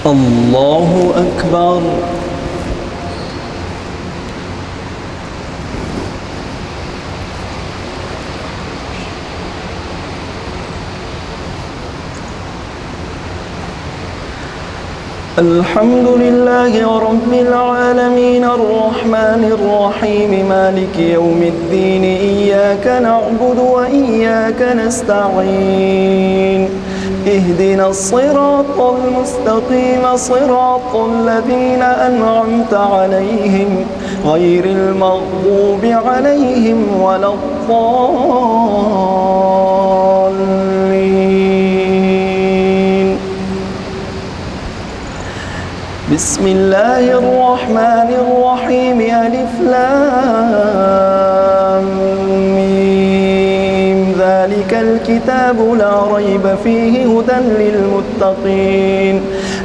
الله أكبر. الحمد لله رب العالمين الرحمن الرحيم مالك يوم الدين إياك نعبد وإياك نستعين اهدنا الصراط المستقيم صراط الذين أنعمت عليهم غير المغضوب عليهم ولا الضالين. بسم الله الرحمن الرحيم ألف لام ميم ذلك الكتاب لا ريب فيه هدى للمتقين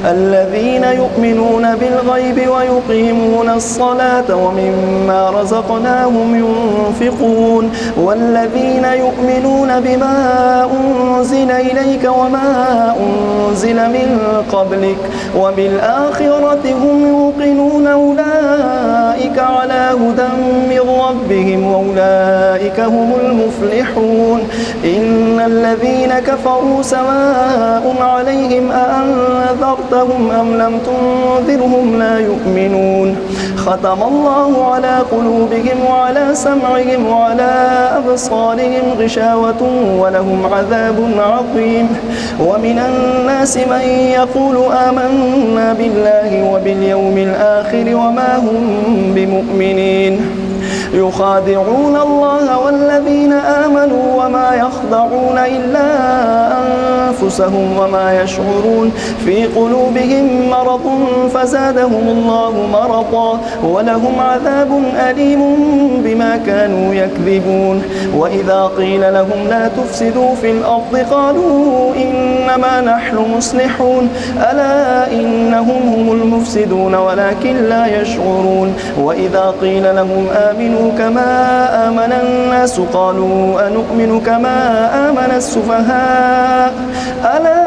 الذين يؤمنون بالغيب ويقيمون الصلاة ومما رزقناهم ينفقون والذين يؤمنون بما أنزل إليك وما أنزل من قبلك وبالآخرة هم يوقنون أولئك على هدى من ربهم وأولئك هم المفلحون. إن الذين كفروا سواء عليهم أأنذرتهم أم لم تنذرهم لا يؤمنون. ختم الله على قلوبهم وعلى سمعهم وعلى أبصارهم غشاوة ولهم عذاب عظيم. ومن الناس من يقول آمنا بالله وباليوم الآخر وما هم بمؤمنين يخادعون الله والذين آمنوا وما يخدعون إلا أنفسهم وما يشعرون في قلوبهم مرض فزادهم الله مرضا ولهم عذاب أليم بما كانوا يكذبون. وإذا قيل لهم لا تفسدوا في الأرض قالوا إنما نحن مصلحون ألا إنهم هم المفسدون ولكن لا يشعرون. وإذا قيل لهم آمنوا كما آمن الناس قالوا أنؤمن كما آمن السفهاء ألا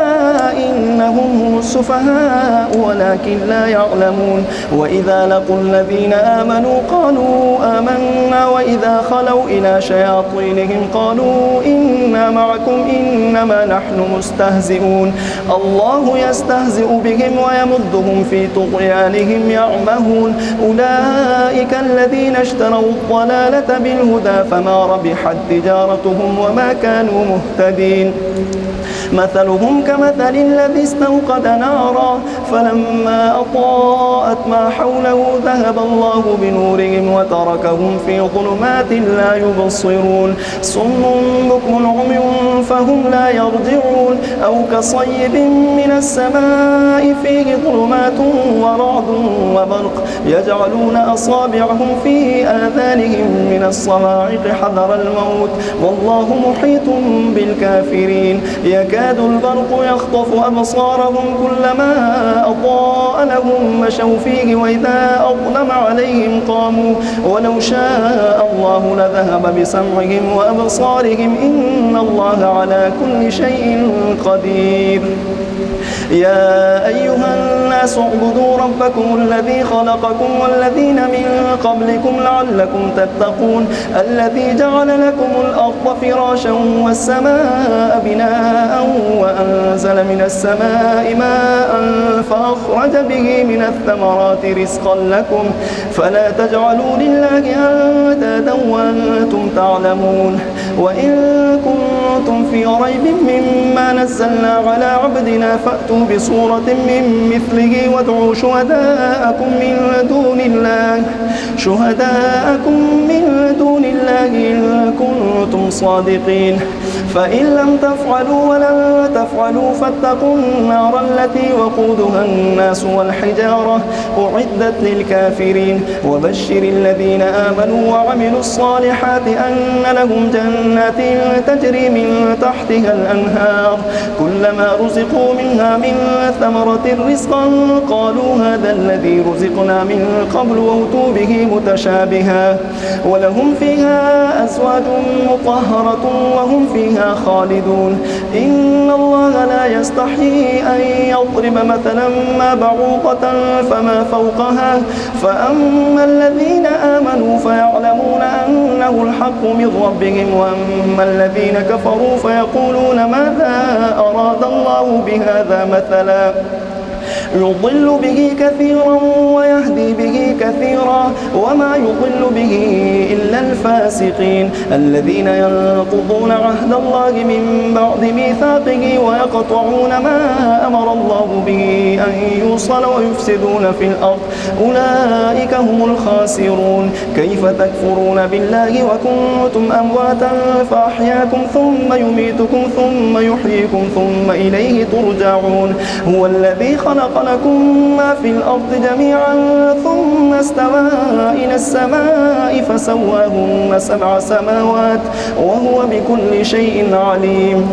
إنهم هم السفهاء ولكن لا يعلمون. وإذا لقوا الذين آمنوا قالوا آمنا وإذا خلوا إلى شياطينهم قالوا إنا معكم إنما نحن مستهزئون. الله يستهزئ بهم ويمدهم في طغيانهم يعمهون. أولئك الذين اشتروا الضلالة بالهدى فما ربحت تجارتهم وما كانوا مهتدين. مثلهم كمثل الذي استوقد نارا فلما أضاءت ما حوله ذهب الله بنورهم وتركهم في ظلمات لا يبصرون. صم بكم عمي فهم لا يرجعون. أو كصيب من السماء فيه ظلمات ورعد وبرق يجعلون أصابعهم في آذانهم من الصواعق حذر الموت والله محيط بالكافرين. يكاد البرق يخطف أبصارهم كلما أضاء لهم مشوا فيه وإذا أظلم عليهم قاموا ولو شاء الله لذهب بسمعهم وأبصارهم إن الله على كل شيء قدير. يا أيها الناس اعبدوا ربكم الذي خلقكم والذين من قبلكم لعلكم تتقون الذي جعل لكم الأرض فراشا والسماء بناء وأنزل من السماء ماء فأخرج به من الثمرات رزقا لكم فلا تجعلوا لله أندادا وأنتم تعلمون. وإن كنتم في ريب مما نزلنا على عبدنا فأتوا بصورة من مثله وادعوا شهداءكم من دون الله إن كنتم صادقين. فإن لم تفعلوا ولن تفعلوا فاتقوا النار التي وقودها الناس والحجارة أعدت للكافرين. وبشر الذين آمنوا وعملوا الصالحات أن لهم جنات تجري من تحتها الأنهار كلما رزقوا منها من ثمرة رزقا قالوا هذا الذي رزقنا من قبل وأتوا به متشابها ولهم فيها أزواج مطهرة وهم فيها فيها خالدون إن الله لا يستحيي أن يضرب مثلا ما بعوضة فما فوقها فأما الذين آمنوا فيعلمون أنه الحق من ربهم وأما الذين كفروا فيقولون ماذا أراد الله بهذا مثلا يضل به كثيرا ويهدي به كثيرا وما يضل به إلا الفاسقين الذين ينقضون عهد الله من بعد ميثاقه ويقطعون ما أمر الله به أن يوصل ويفسدون في الأرض أولئك هم الخاسرون كيف تكفرون بالله وكنتم أمواتا فأحياكم ثم يميتكم ثم يحييكم ثم إليه ترجعون هو الذي خلق لكم ما في الأرض جميعا ثم استوى إلى السماء فسواهن 7 سماوات وهو بكل شيء عليم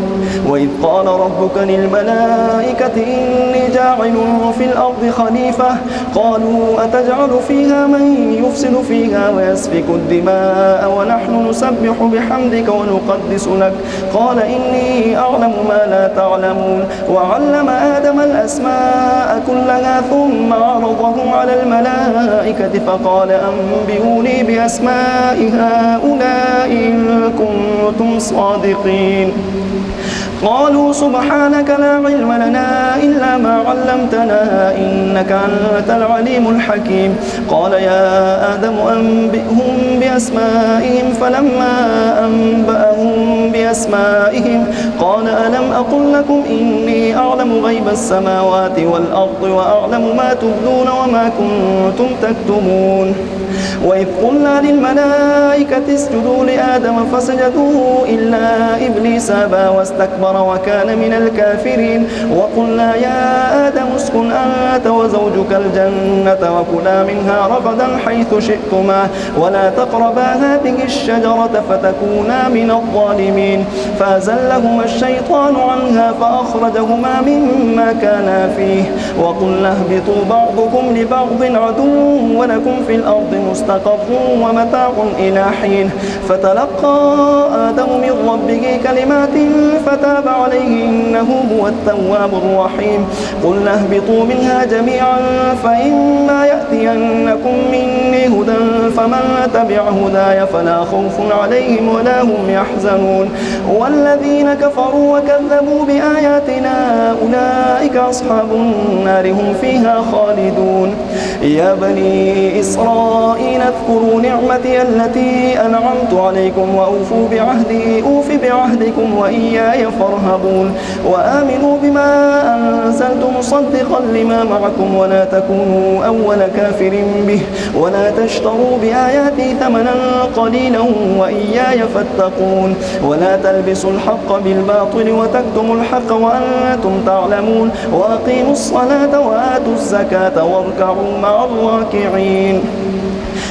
وإذ قال ربك للملائكة إني جاعل في الأرض خليفة قالوا أتجعل فيها من يفسد فيها ويسفك الدماء ونحن نسبح بحمدك ونقدس لك قال إني أعلم ما لا تعلمون وعلم آدم الأسماء كلها ثم عرضهم على الملائكة فقال أنبئوني بأسماء هؤلاء إن كنتم صادقين قالوا سبحانك لا علم لنا إلا ما علمتنا إنك أنت العليم الحكيم قال يا آدم أنبئهم بأسمائهم فلما أنبأهم بأسمائهم قال ألم أقل لكم إني أعلم غيب السماوات والأرض وأعلم ما تبدون وما كنتم تكتمون وإذ قلنا للملائكة اسجدوا لآدم فسجدوا إلا إبليس أبى واستكبر وكان من الكافرين وقلنا يا آدم اسكن أنت وزوجك الجنة وكلا منها رغدا حيث شئتما ولا تقربا هذه الشجرة فتكونا من الظالمين فأزلهما الشيطان عنها فأخرجهما مما كانا فيه وقلنا اهبطوا بعضكم لبعض عدو ولكم في الأرض مستقر ومتاع إلى حين فتلقى آدم من ربه كلمات فتاب عليه إنه هو التواب الرحيم قلنا اهبطوا منها جميعا فإما يأتينكم مني هدى فمن تبع هداي فلا خوف عليهم ولا هم يحزنون والذين كفروا وكذبوا بآياتنا أولئك أصحاب النار هم فيها خالدون يا بني إسرائيل اذكروا نعمتي التي أنعمت عليكم وأوفوا بعهدي أوف بعهدكم وإياي فارهبون وآمنوا بما أنزلت مصدقا لما معكم ولا تكونوا أول كافر به ولا تشتروا بآياتي ثمنا قليلا وإياي فاتقون ولا تلبسوا الحق بالباطل وتكتموا الحق وأنتم تعلمون وأقيموا الصلاة وآتوا الزكاة واركعوا مع الراكعين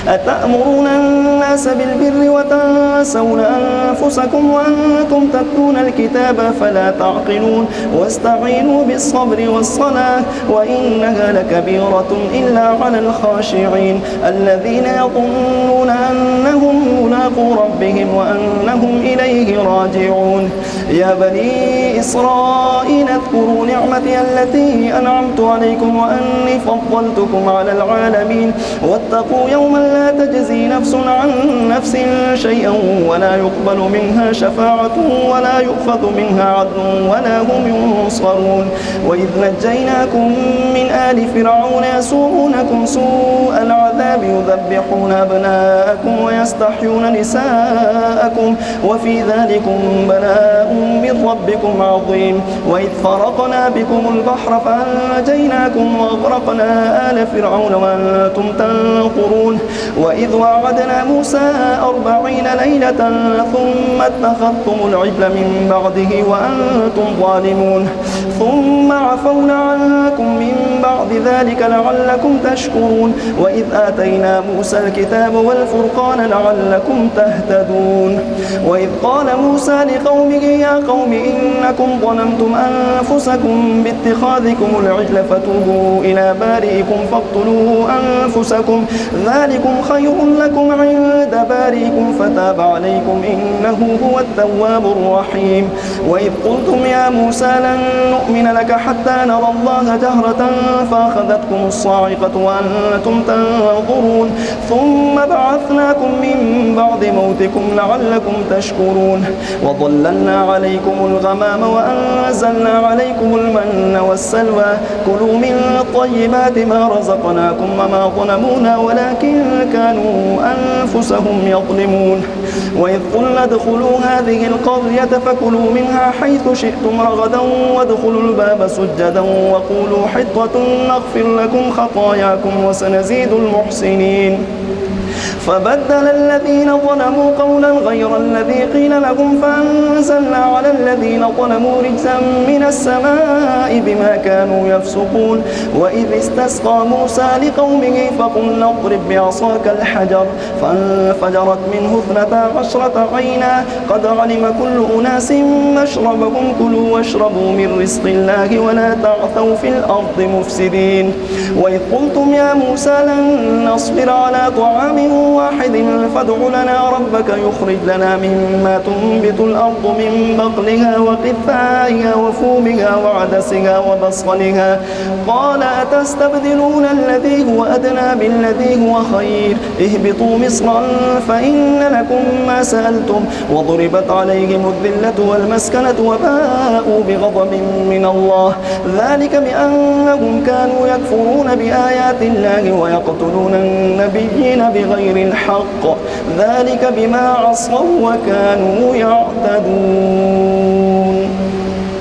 أتأمرون الناس بالبر وتنسون أنفسكم وأنتم تتلون الكتاب فلا تعقلون واستعينوا بالصبر والصلاة وإنها لكبيرة إلا على الخاشعين الذين يظنون أنهم ملاقو ربهم وأنهم إليه راجعون يا بني إسرائيل اذكروا نعمتي التي أنعمت عليكم وأني فضلتكم على العالمين واتقوا يوما لا تجزي نفس عن نفس شيئا ولا يقبل منها شفاعة ولا يؤخذ منها عدل ولا هم ينصرون وإذ نجيناكم من آل فرعون يسومونكم سوء العذاب يذبحون أبناءكم ويستحيون نساءكم وفي ذلكم بلاء من ربكم عظيم وإذ فرقنا بكم البحر فأنجيناكم وأغرقنا آل فرعون وأنتم تنظرون وإذ وعدنا موسى 40 ليلة ثم اتخذتم العجل من بعده وأنتم ظالمون ثم عفونا عنكم من بعد ذلك لعلكم تشكرون وإذ آتينا موسى الكتاب والفرقان لعلكم تهتدون وإذ قال موسى لقومه يا قوم إنكم ظلمتم أنفسكم باتخاذكم العجل فتوبوا إلى بارئكم فاقتلوا أنفسكم ذلكم خير لكم عند بارئكم فتاب عليكم إنه هو التواب الرحيم وإذ قلتم يا موسى لن نؤمن لك حتى نرى الله جهرة فأخذتكم الصاعقة وأنتم تنظرون ثم بعثناكم من بعد موتكم لعلكم تشكرون وظللنا عليكم الغمام وأنزلنا عليكم المن والسلوى كلوا من طيبات ما رزقناكم وما ظلمونا ولكن كانوا أنفسهم يظلمون وإذ قلنا ادخلوا هذه القرية فكلوا منها حيث شئتم رغدا وادخلوا الباب سجدا وقولوا حطة نغفر لكم خطاياكم وسنزيد المحسنين فبدل الذين ظلموا قولا غير الذي قيل لهم فأنزلنا على الذين ظلموا رجزا من السماء بما كانوا يفسقون وإذ استسقى موسى لقومه فقلنا اضرب بعصاك الحجر فانفجرت منه 12 عينا قد علم كل أناس مشربهم كلوا واشربوا من رزق الله ولا تعثوا في الأرض مفسدين وإذ قلتم يا موسى لن نصبر على طعام واحد فادع لنا ربك يخرج لنا مما تنبت الأرض من بقلها وقثائها وفومها وعدسها وبصلها قال أتستبدلون الذي هو أدنى بالذي هو خير اهبطوا مصرا فإن لكم ما سألتم وضربت عليهم الذلة والمسكنة وباءوا بغضب من الله ذلك بأنهم كانوا يكفرون بآيات الله ويقتلون النبيين بغير الحق ذلك بما عصوا وكانوا يعتدون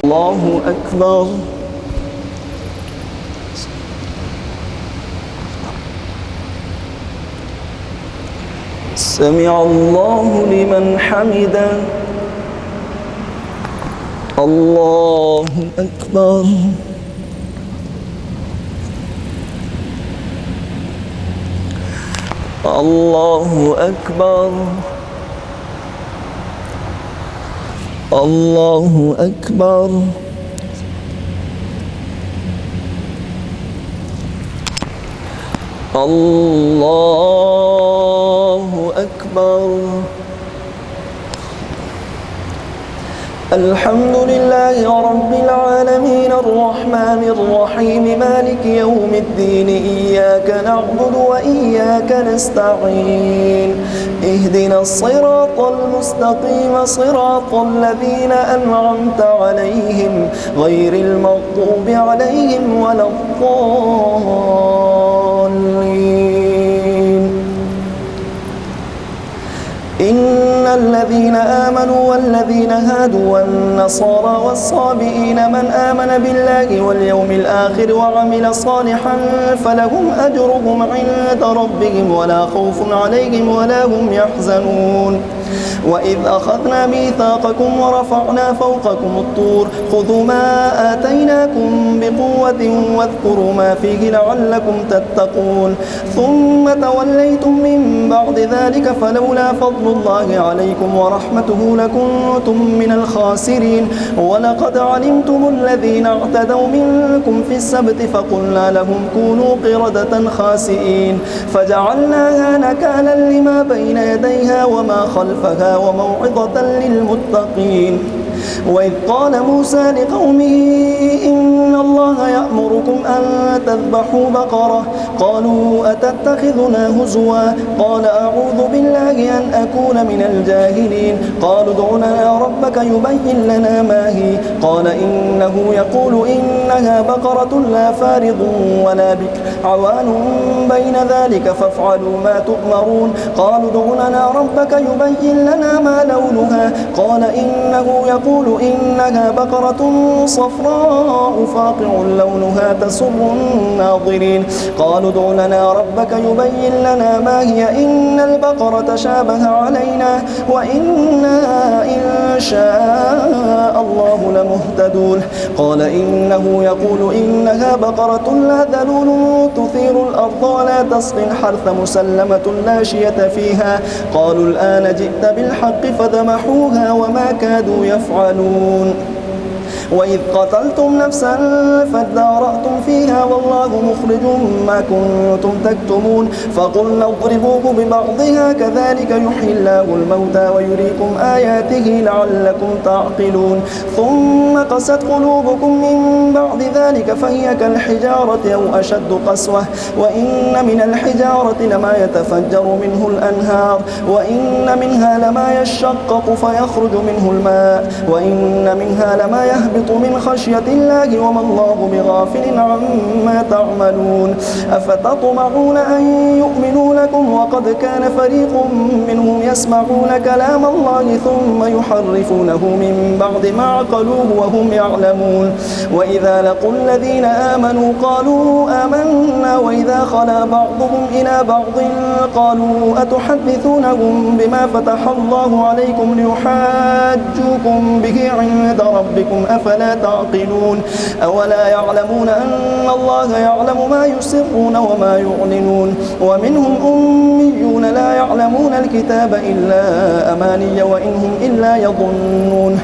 الله أكبر سمع الله لمن حمده الله أكبر الله أكبر الله أكبر الله أكبر الحمد لله رب العالمين الرحمن الرحيم مالك يوم الدين إياك نعبد وإياك نستعين اهدنا الصراط المستقيم صراط الذين أنعمت عليهم غير المغضوب عليهم ولا الضالين إن الذين آمنوا والذين هادوا والنصارى والصابئين من آمن بالله واليوم الآخر وعمل صالحا فلهم أجرهم عند ربهم ولا خوف عليهم ولا هم يحزنون وإذ أخذنا ميثاقكم ورفعنا فوقكم الطور خذوا ما آتيناكم بقوة واذكروا ما فيه لعلكم تتقون ثم توليتم من بعد ذلك فلولا فضل الله عليكم ورحمته لكنتم من الخاسرين ولقد علمتم الذين اعتدوا منكم في السبت فقلنا لهم كونوا قردة خاسئين فجعلناها نكالا لما بين يديها وما خلفها وموعظة للمتقين وإذ قال موسى لقومه إن الله يأمركم أن تذبحوا بقرة قالوا أتتخذنا هزوا قال أعوذ بالله أن أكون من الجاهلين قالوا ادع لنا ربك يبين لنا ما هي قال إنه يقول إنها بقرة لا فارض ولا بكر عوان بين ذلك فافعلوا ما تؤمرون قالوا ادع لنا ربك يبين لنا ما لونها قال إنه يقول يقول إنها بقرة صفراء فاقع لونها تسر الناظرين قالوا ادع لنا ربك يبين لنا ما هي إن البقرة شابه علينا وإنا إن شاء الله لمهتدون قال إنه يقول إنها بقرة لا ذلول تثير الأرض ولا تسقي الحرث مسلمة لا شية فيها قالوا الآن جئت بالحق فذبحوها وما كادوا يفعلون وإذ قتلتم نفسا فادارأتم فيها والله مخرج ما كنتم تكتمون فقلنا اضربوه ببعضها كذلك يحيي الله الموتى ويريكم آياته لعلكم تعقلون ثم قست قلوبكم من بعد ذلك فهي كالحجارة أو أشد قسوة وإن من الحجارة لما يتفجر منه الأنهار وإن منها لما يشقق فيخرج منه الماء وإن منها لما يهبط من خشية الله وما الله بغافل عما تعملون أفتطمعون أن يؤمنوا لكم وقد كان فريق منهم يسمعون كلام الله ثم يحرفونه من بعد ما عقلوه وهم يعلمون وإذا لقوا الذين آمنوا قالوا آمنا وإذا خلا بعضهم إلى بعض قالوا أتحدثونهم بما فتح الله عليكم ليحاجوكم به عند ربكم أفلا تعقلون أولا يعلمون أن الله يعلم ما يسرون وما يعلنون ومنهم أميون لا يعلمون الكتاب إلا أماني وإن هم إلا يظنون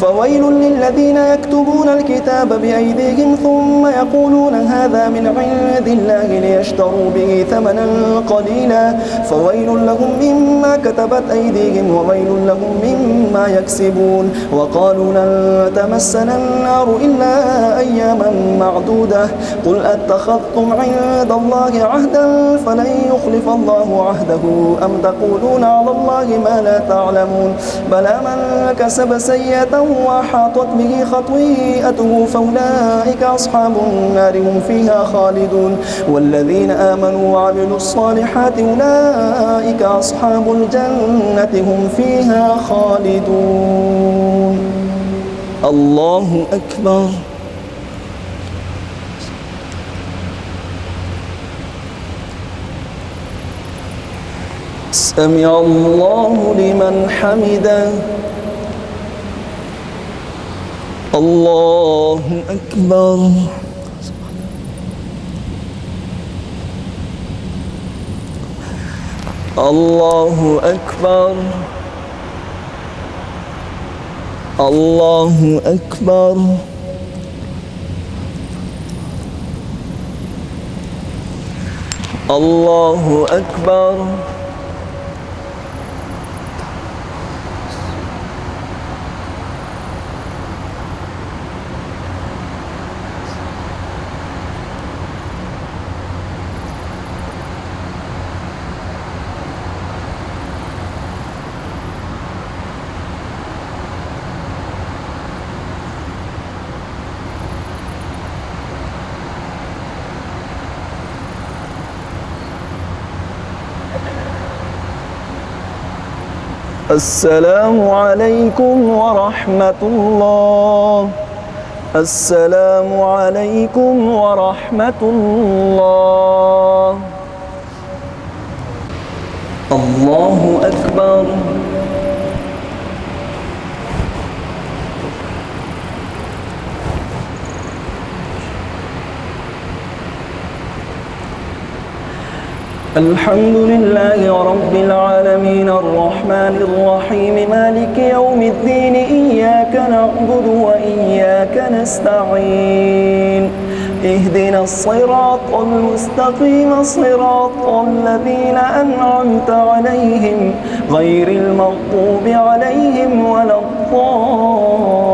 فويل للذين يكتبون الكتاب بأيديهم ثم يقولون هذا من عند الله ليشتروا به ثمنا قليلا فويل لهم مما كتبت أيديهم وويل لهم مما يكسبون وقالوا لن تمسنا النار إلا أياما معدودة قل أتخذتم عند الله عهدا فلن يخلف الله عهده أم تقولون على الله ما لا تعلمون بلى من كسب سيئة وأحاطت به خطيئته فأولئك أصحاب النار هم فيها خالدون والذين آمنوا وعملوا الصالحات أولئك أصحاب الجنة هم فيها خالدون الله أكبر سمع الله لمن حمده الله أكبر الله أكبر الله أكبر الله أكبر السلام عليكم ورحمة الله السلام عليكم ورحمة الله الله أكبر الحمد لله رب العالمين الرحمن الرحيم مالك يوم الدين إياك نعبد وإياك نستعين اهدنا الصراط المستقيم صراط الذين أنعمت عليهم غير المغضوب عليهم ولا الضالين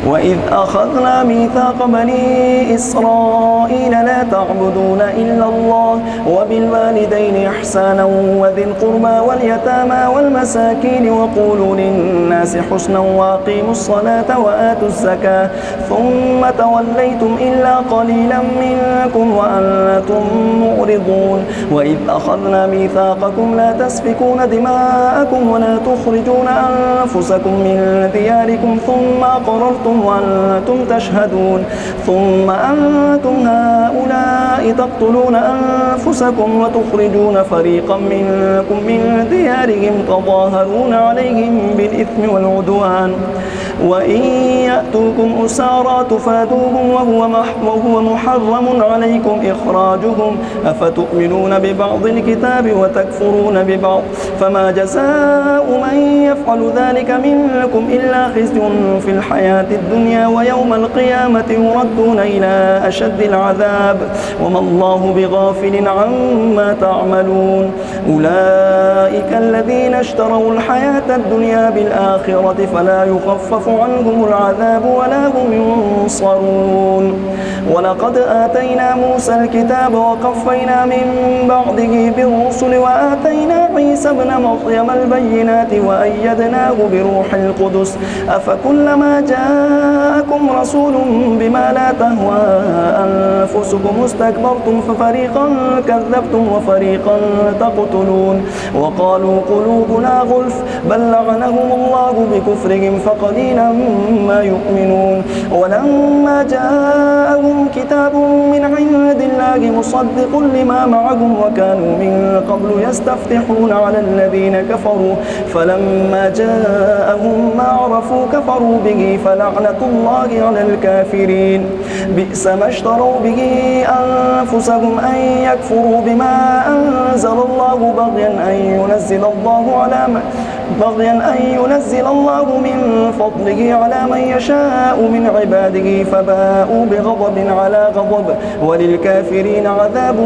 وإذ أخذنا ميثاق بني إسرائيل لا تعبدون إلا الله وبالوالدين إحسانا وذي القربى واليتامى والمساكين وقولوا للناس حسنا وأقيموا الصلاة وآتوا الزكاة ثم توليتم إلا قليلا منكم وأنتم معرضون وإذ أخذنا ميثاقكم لا تسفكون دماءكم ولا تخرجون أنفسكم من دياركم ثم أقررتم وأنتم تشهدون ثم أنتم هؤلاء تقتلون أنفسكم وتخرجون فريقا منكم من ديارهم تظاهرون عليهم بالإثم والعدوان وإن يأتوكم أسارى تفادوهم وهو محرم عليكم إخراجهم أفتؤمنون ببعض الكتاب وتكفرون ببعض فما جزاء من يفعل ذلك منكم إلا خزي في الحياة الدنيا ويوم القيامة يردون إلى أشد العذاب وما الله بغافل عما تعملون أولئك الذين اشتروا الحياة الدنيا بالآخرة فلا يخفف عنهم العذاب ولا هم ينصرون ولقد آتينا موسى الكتاب وقفينا من بعده بالرسل وآتينا عيسى ابن مريم البينات وأيدناه بروح القدس أفكلما جاءكم رسول بما لا تهوى أنفسكم استكبرتم ففريقا كذبتم وفريقا تقتلون وقالوا قلوبنا غلف بل لعنهم الله بكفرهم فقليلا ما يؤمنون ولما جاءهم كتاب من عند الله مصدق لما معهم وكانوا من قبل يستفتحون على الذين كفروا فلما جاءهم ما عرفوا كفروا به فلعنة الله على الكافرين بئس ما اشتروا به أنفسهم أن يكفروا بما أنزل الله بغيا أن ينزل الله من فضله على من يشاء من عباده فباءوا بغضب على غضب وللكافرين عذاب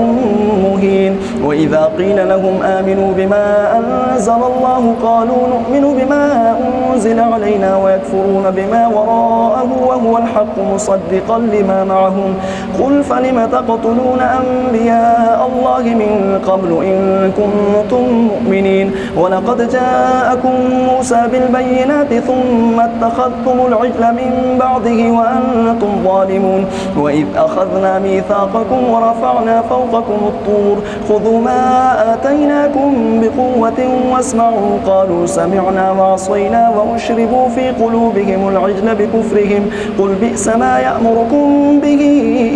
مهين وإذا قيل لهم آمنوا بما أنزل الله قالوا نؤمن بما أنزل علينا ويكفرون بما وراءه وهو الحق مصدقا لما معهم قل فلم تقتلون أنبياء الله من قبل إن كنتم مؤمنين ولقد جاءكم موسى بالبينات ثم اتخذتم العجل من بعده وأنتم ظالمون وإذ أخذنا ميثاقكم ورفعنا فوقكم الطور خذوا ما آتيناكم بقوة واسمعوا قالوا سمعنا وعصينا وأشربوا في قلوبهم العجل بكفرهم قل بئس ما يأمركم به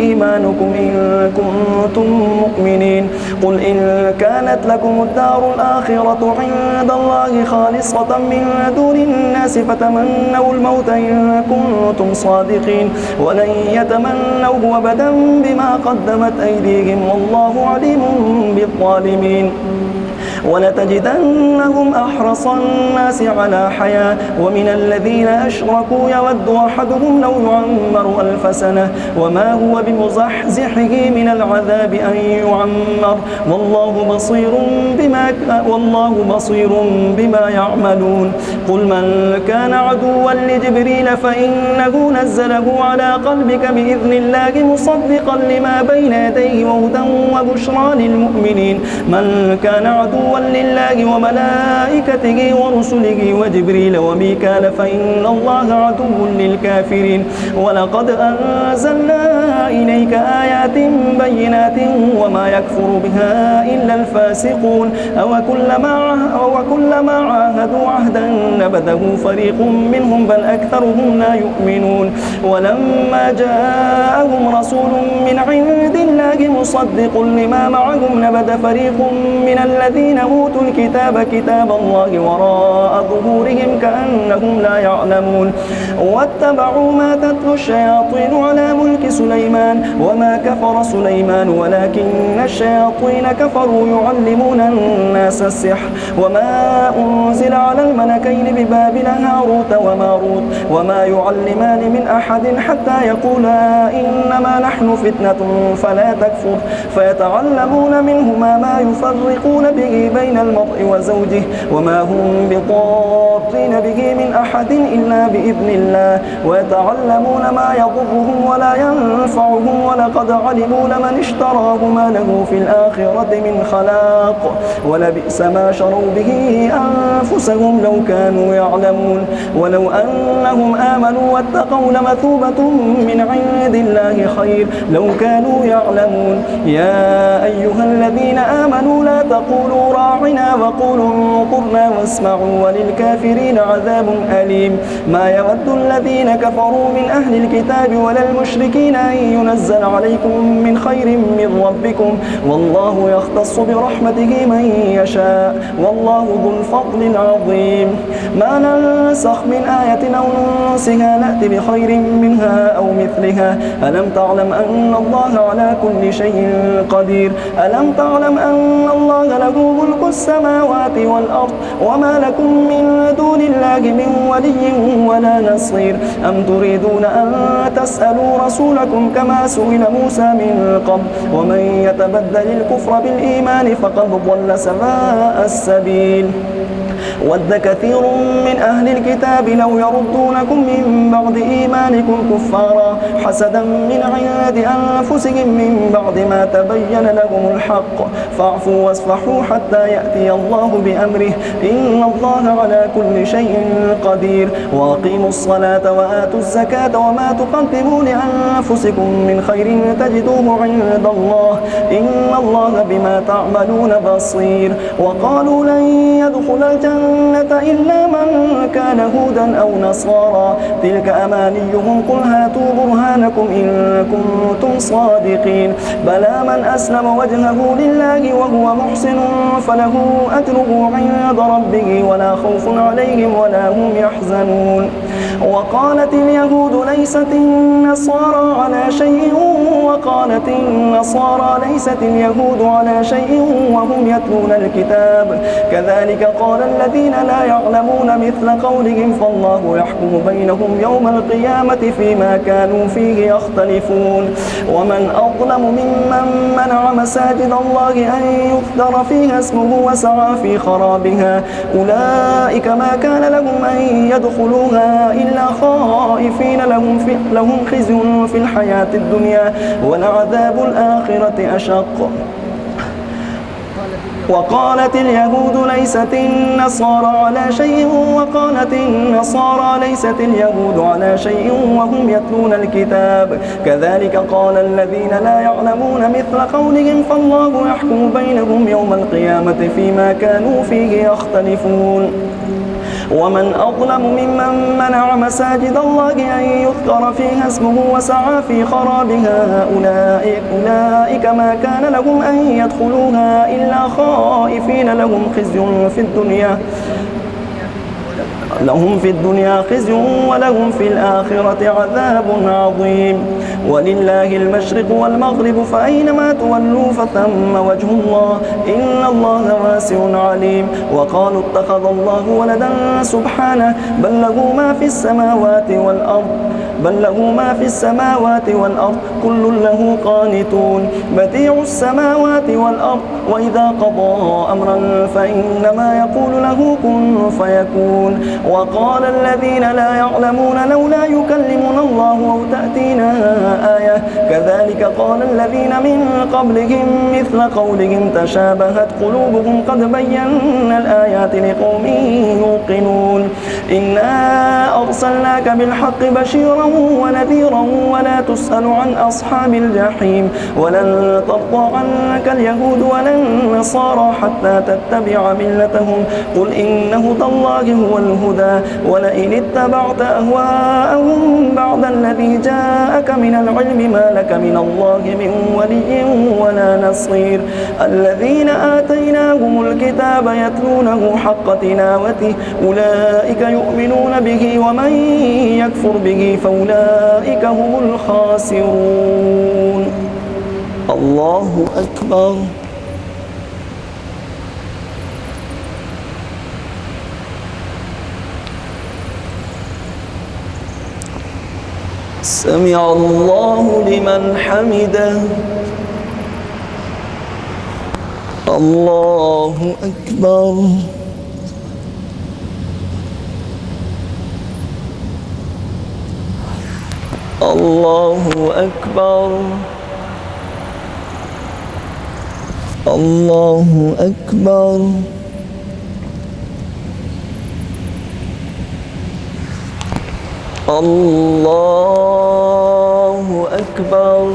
إيمانكم إن كنتم مؤمنين قل إن كانت لكم الدار الآخرة عند الله خالصة من دون الناس فتمنوا الموت إن كنتم صادقين ولن يتمنوه أبدا بما قدمت أيديهم والله عليم بالظالمين ولتجدنهم أحرص الناس على حياة ومن الذين أشركوا يود أحدهم لو يعمر 1000 سنة وما هو بمزحزحه من العذاب أن يعمر والله بصير بما يعملون قل من كان عدوا لجبريل فإنه نزله على قلبك بإذن الله مصدقا لما بين يديه وهدى وبشرى للمؤمنين من كان عدوا لله وملائكته ورسله وجبريل وميكال فإن الله عدو للكافرين ولقد أنزلنا إليك آيات بينات وما يكفر بها إلا الفاسقون أو كلما عاهدوا عهدا نبذه فريق منهم بل أكثرهم لا يؤمنون ولما جاءهم رسول من عند الله مصدق لما معهم نبذ فريق من الذين أوتوا الكتاب كتاب الله وراء ظهورهم كأنهم لا يعلمون واتبعوا ما تتلو الشياطين على ملك سليمان وما كفر سليمان ولكن الشياطين كفروا يعلمون الناس السحر وما أنزل على الملكين ببابل هاروت وماروت وما يعلمان من أحد حتى يقولا إنما نحن فتنة فلا تكفر فيتعلمون منهما ما يفرقون به يجري بين المرء وزوجه وما هم بضارين به من أحد إلا بإذن الله ويتعلمون ما يضرهم ولا ينفعهم ولقد علموا لمن اشتراه ما له في الآخرة من خلاق ولبئس ما شروا به أنفسهم لو كانوا يعلمون ولو أنهم آمنوا واتقوا لمثوبة من عند الله خير لو كانوا يعلمون يا أيها الذين آمنوا لا تقولوا راعنا وقولوا انظرنا واسمعوا وللكافرين عذاب أليم ما يود الذين كفروا من أهل الكتاب ولا المشركين أن ينزل عليكم من خير من ربكم والله يختص برحمته من يشاء والله ذو الفضل العظيم ما ننسخ من آية أو ننسها نأتي بخير منها أو مثلها ألم تعلم أن الله على كل شيء قدير ألم تعلم أن الله له ملك السماوات والأرض وما لكم من دون الله من ولي ولا نصير أم تريدون أن تسألوا رسولكم كما سئل موسى من قبل ومن يتبدل الكفر بالإيمان فقد ضل سواء السبيل ود كثير من أهل الكتاب لو يردونكم من بعد إيمانكم كفارا حسدا من عند أنفسهم من بعد ما تبين لهم الحق فاعفوا واصفحوا حتى يأتي الله بأمره إن الله على كل شيء قدير وأقيموا الصلاة وآتوا الزكاة وما تقدموا لأنفسكم من خير تجدوه عند الله إن الله بما تعملون بصير وقالوا لن يدخل الجنة إلا من كان هودا أو نصارى تلك أمانيهم قل هاتوا برهانكم إن كنتم صادقين بلى من أسلم وجهه لله وهو محسن فله أجره عند ربه ولا خوف عليهم ولا هم يحزنون وقالت اليهود ليست النصارى على شيء وقالت النصارى ليست اليهود على شيء وهم يتلون الكتاب كذلك قال الذين لا يعلمون مثل قولهم فالله يحكم بينهم يوم القيامة فيما كانوا فيه يختلفون ومن أظلم ممن منع مساجد الله أن يذكر فيها اسمه وسعى في خرابها أولئك ما كان لهم أن يدخلوها إلا خائفين لهم خزي في الحياة الدنيا ولعذاب الآخرة أشق وقالت اليهود ليست النصارى على شيء وقالت النصارى ليست اليهود على شيء وهم يتلون الكتاب كذلك قال الذين لا يعلمون مثل قولهم فالله يحكم بينهم يوم القيامة فيما كانوا فيه يختلفون ومن أظلم ممن منع مساجد الله أن يذكر فيها اسمه وسعى في خرابها أولئك ما كان لهم أن يدخلوها إلا خائفين لهم في الدنيا خزي ولهم في الآخرة عذاب عظيم ولله المشرق والمغرب فأينما تولوا فثم وجه الله إن الله واسع عليم وقالوا اتخذ الله ولدا سبحانه بل له ما في السماوات والأرض كل له قانتون بديع السماوات والأرض وإذا قضى أمرا فإنما يقول له كن فيكون وقال الذين لا يعلمون لولا يكلمنا الله أو تأتينا آية كذلك قال الذين من قبلهم مثل قولهم تشابهت قلوبهم قد بينا الآيات لقوم يوقنون إنا أرسلناك بالحق بشيرا ونذيرا ولا تسأل عن أصحاب الجحيم ولن ترضى عنك اليهود ولا النصارى حتى تتبع ملتهم قل إن هدى الله هو الهدى ولئن اتبعت أهواءهم بعد الذي جاءك من العلم ما لك من الله من ولي ولا نصير الذين آتيناهم الكتاب يتلونه حق تلاوته أولئك يؤمنون به ومن يكفر به فأولئك هم الخاسرون الله أكبر سمع الله لمن حمده الله أكبر. الله أكبر. الله أكبر. الله أكبر.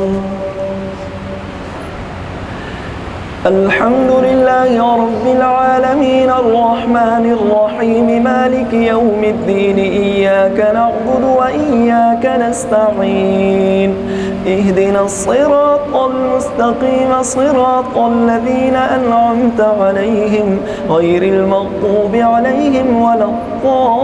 الحمد لله رب العالمين الرحمن الرحيم مالك يوم الدين إياك نعبد وإياك نستعين اهدنا الصراط المستقيم صراط الذين أنعمت عليهم غير المغضوب عليهم ولا الضالين.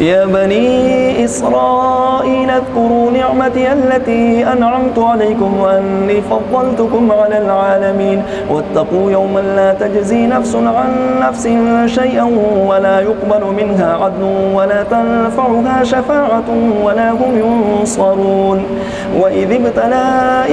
يا بني إسرائيل اذكروا نعمتي التي أنعمت عليكم وأني فضلتكم على العالمين واتقوا يوما لا تجزي نفس عن نفس شيئا ولا يقبل منها عدل ولا تنفعها شفاعة ولا هم ينصرون. وإذ ابتلى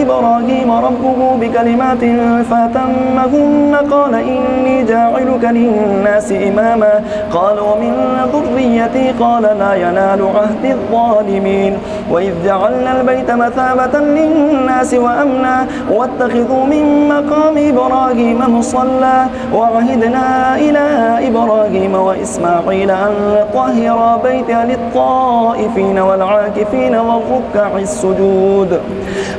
إبراهيم ربه بكلمات فأتمهن قال إني جاعلك للناس إماما قال ومن ذريتي قال لا ينال عهد الظالمين. وإذ جعلنا البيت مثابة للناس وأمنا واتخذوا من مقام إبراهيم مصلى وعهدنا إلى إبراهيم وإسماعيل أن طهر بيتي للطائفين والعاكفين والركع السجود.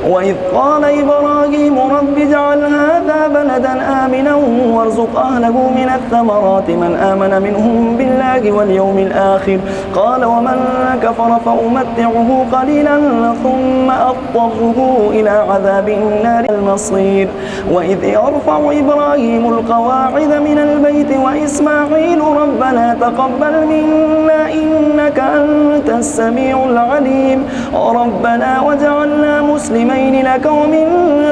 وإذ قال إبراهيم رب اجعل هذا بلدا آمنا وارزق أهله من الثمرات من آمن منهم بالله واليوم الآخر قال ومن كفر فأمتعه قليلا ثم أضطره إلى عذاب النار المصير. وإذ يرفع إبراهيم القواعد من البيت وإسماعيل ربنا تقبل منا إنك أنت السميع العليم ربنا وجعلنا مسلمين لك ومن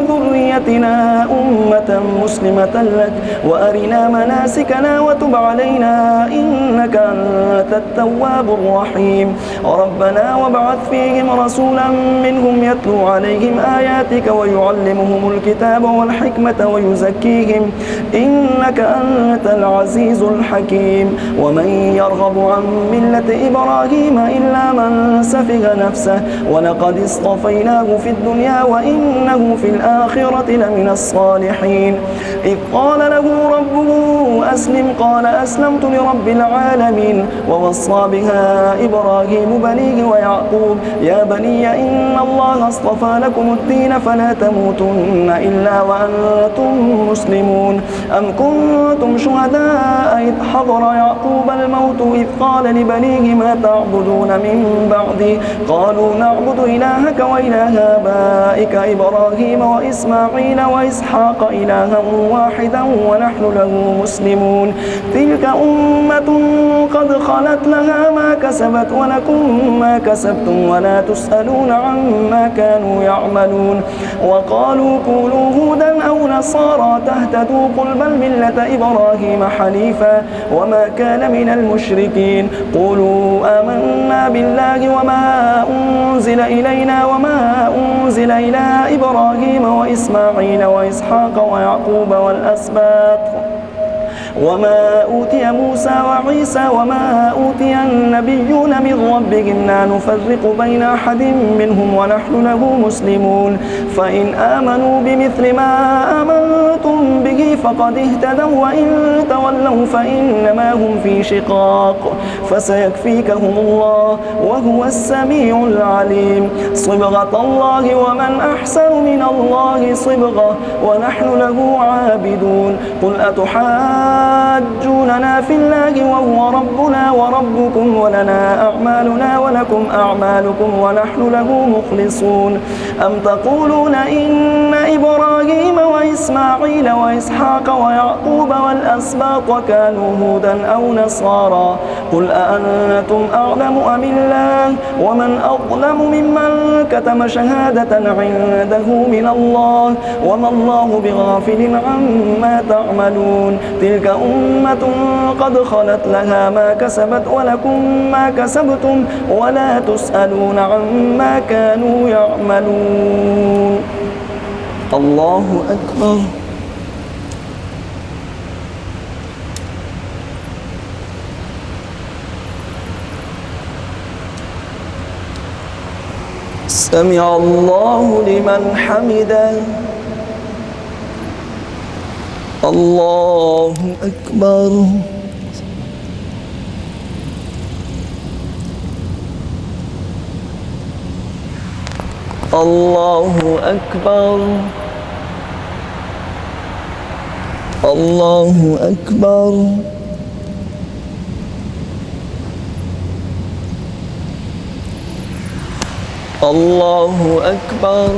ذريتنا أمة مسلمة لك وأرنا مناسكنا وتب علينا إنك أنت التواب الرحيم ربنا وابعث فيهم رسولا منهم يتلو عليهم آياتك ويعلمهم الكتاب والحكمة ويزكيهم إنك أنت العزيز الحكيم. ومن يرغب عن ملة إبراهيم إلا من سفه نفسه ولقد اصطفيناه في الدنيا وإنه في الآخرة لمن الصالحين. إذ قال له ربه أسلم قال أسلمت لرب العالمين ووصى بها إبراهيم بنيه ويعقوب يا بني إن الله اصطفى لكم الدين فلا تموتن إلا وأنتم مسلمون. أم كنتم شهداء إذ حضر يعقوب الموت إذ قال لبنيه ما تعبدون من بعدي قالوا نعبد إلهك وإله آبائك إبراهيم وإسماعيل وإسحاق إلها واحدا ونحن له مسلمون. تلك أمة قد خلت لها ما كسبت ولكم ما كسبتم ولا تسألون عما كانوا يعملون. وقالوا كونوا هودا أو نصارى تهتدوا قل بل ملة إبراهيم حنيفا وما كان من المشركين. قولوا آمنا بالله وما أنزل إلينا وما أنزل إلى إبراهيم وإسماعيل وإسحاق ويعقوب والأسباط وما أوتي موسى وعيسى وما أوتي النبيون من ربهم لا نفرق بين أحد منهم ونحن له مسلمون. فإن آمنوا بمثل ما آمنتم به فقد اهتدوا وإن تولوا فإنما هم في شقاق فسيكفيكهم الله وهو السميع العليم. صبغة الله ومن أحسن من الله صبغة ونحن له عابدون. قل أتحاجوننا في الله وهو ربنا وربكم ولنا أعمالنا ولكم أعمالكم ونحن له مخلصون. أم تقولون إن إبراهيم وإسماعيل وإسحاق ويعقوب والأسباط الأسباط كانوا هودا أو نصارى قل أأنتم أعلم أم الله ومن أظلم ممن كتم شهادة عنده من الله وما الله بغافل عما تعملون تلك أمة قد خلت لها ما كسبت ولكم ما كسبتم ولا تسألون عما كانوا يعملون. الله أكبر. سمع الله لمن حمده. الله أكبر. الله أكبر. الله أكبر. الله أكبر.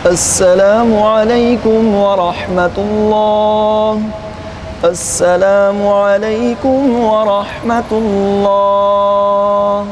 السلام عليكم ورحمة الله. السلام عليكم ورحمة الله.